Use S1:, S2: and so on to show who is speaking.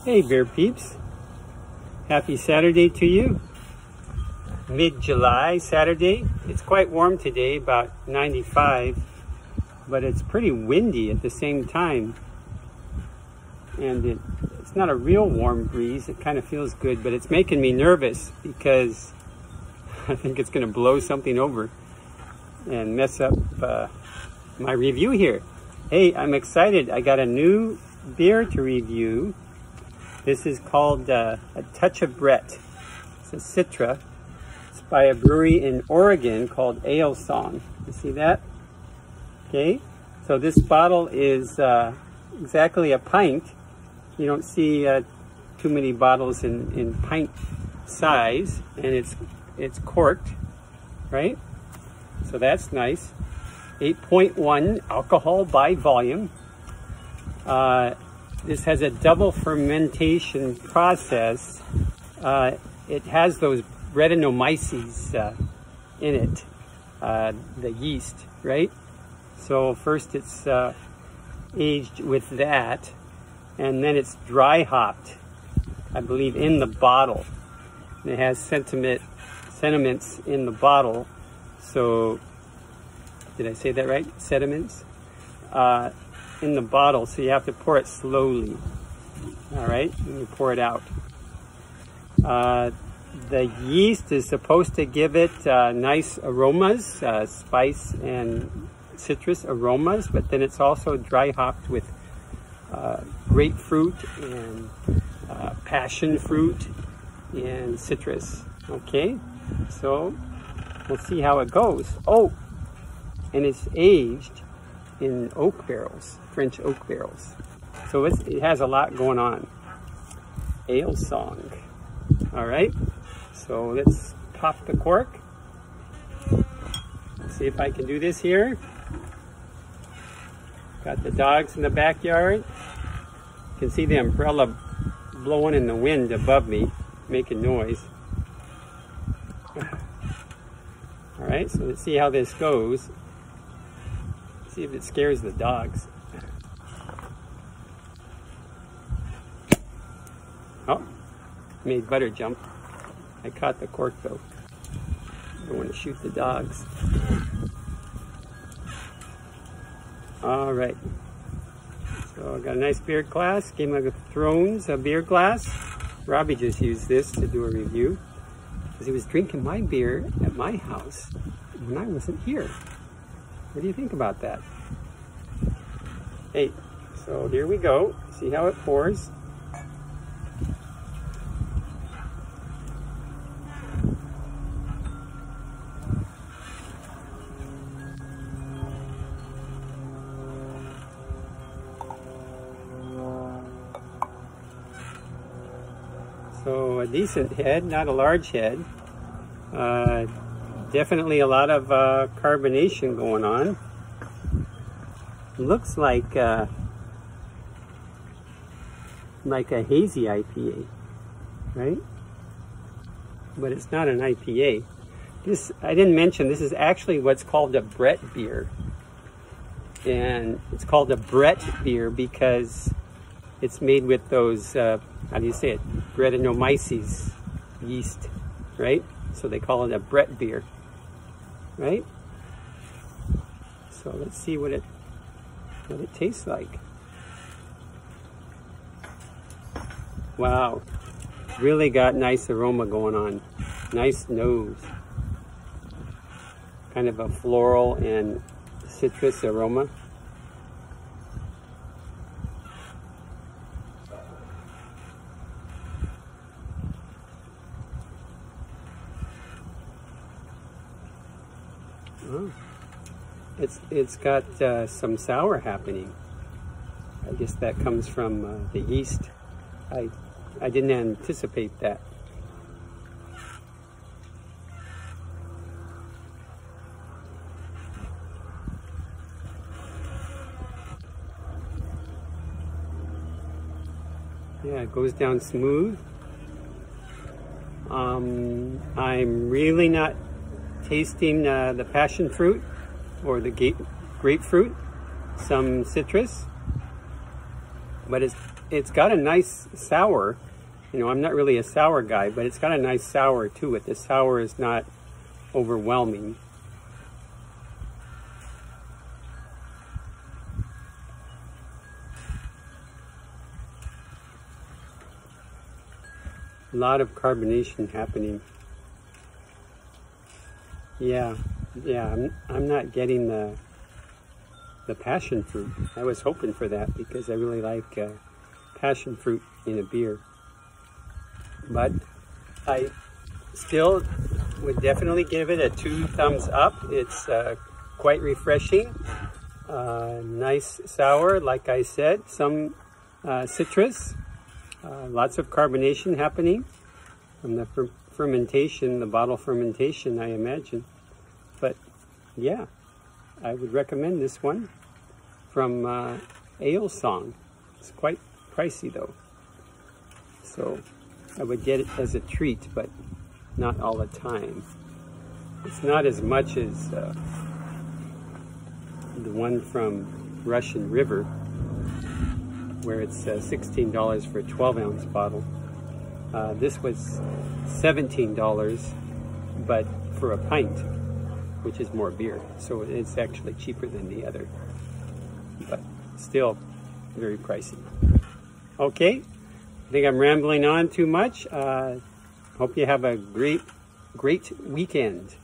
S1: Hey beer peeps, happy Saturday to you. Mid-July Saturday. It's quite warm today, about 95, but it's pretty windy at the same time. And it's not a real warm breeze, it kind of feels good, but it's making me nervous because I think it's going to blow something over and mess up my review here. Hey, I'm excited. I got a new beer to review. This is called A Touch of Brett. It's a Citra. It's by a brewery in Oregon called Alesong. You see that? Okay, so this bottle is exactly a pint. You don't see too many bottles in pint size, and it's corked, right? So that's nice. 8.1 alcohol by volume. This has a double fermentation process. It has those Brettanomyces in it, the yeast, right? So first it's aged with that, and then it's dry hopped, I believe, in the bottle. And it has sediments in the bottle. So, did I say that right? Sediments? In the bottle, so you have to pour it slowly. All right, and you pour it out. The yeast is supposed to give it nice aromas, spice and citrus aromas, but then it's also dry hopped with grapefruit and passion fruit and citrus. Okay, so we'll see how it goes. Oh, and it's aged in oak barrels, French oak barrels. So it has a lot going on. Alesong. All right, so let's pop the cork. Let's see if I can do this here. Got the dogs in the backyard. You can see the umbrella blowing in the wind above me, making noise. All right, so let's see how this goes. See if it scares the dogs. Oh, made butter jump. I caught the cork though. Don't want to shoot the dogs. All right. So I got a nice beer glass, Game of Thrones beer glass. Robbie just used this to do a review because he was drinking my beer at my house when I wasn't here. What do you think about that? Hey, so here we go. See how it pours. So a decent head, not a large head. Definitely a lot of carbonation going on. Looks like a hazy IPA, right? But it's not an IPA. This, I didn't mention, this is actually what's called a Brett beer. And it's called a Brett beer because it's made with those, how do you say it? Brettanomyces yeast, right? So they call it a Brett beer, right? So let's see what it tastes like. Wow, really got nice aroma going on. Nice nose. Kind of a floral and citrus aroma. Oh. It's got some sour happening. I guess that comes from the yeast. I didn't anticipate that. Yeah, it goes down smooth. I'm really not tasting the passion fruit or the grapefruit, some citrus, but it's it's got a nice sour. You know, I'm not really a sour guy, but it's got a nice sour to it. The sour is not overwhelming. A lot of carbonation happening. Yeah, I'm not getting the passion fruit. I was hoping for that because I really like passion fruit in a beer. But I still would definitely give it a 2 thumbs up. It's quite refreshing. Nice sour, like I said. Some citrus. Lots of carbonation happening from the fermentation, the bottle fermentation, I imagine. But yeah, I would recommend this one from Alesong. It's quite pricey though, so I would get it as a treat, but not all the time. It's not as much as the one from Russian River, where it's $16 for a 12-ounce bottle. This was $17, but for a pint, which is more beer. So it's actually cheaper than the other, but still very pricey. Okay, I think I'm rambling on too much. Hope you have a great weekend.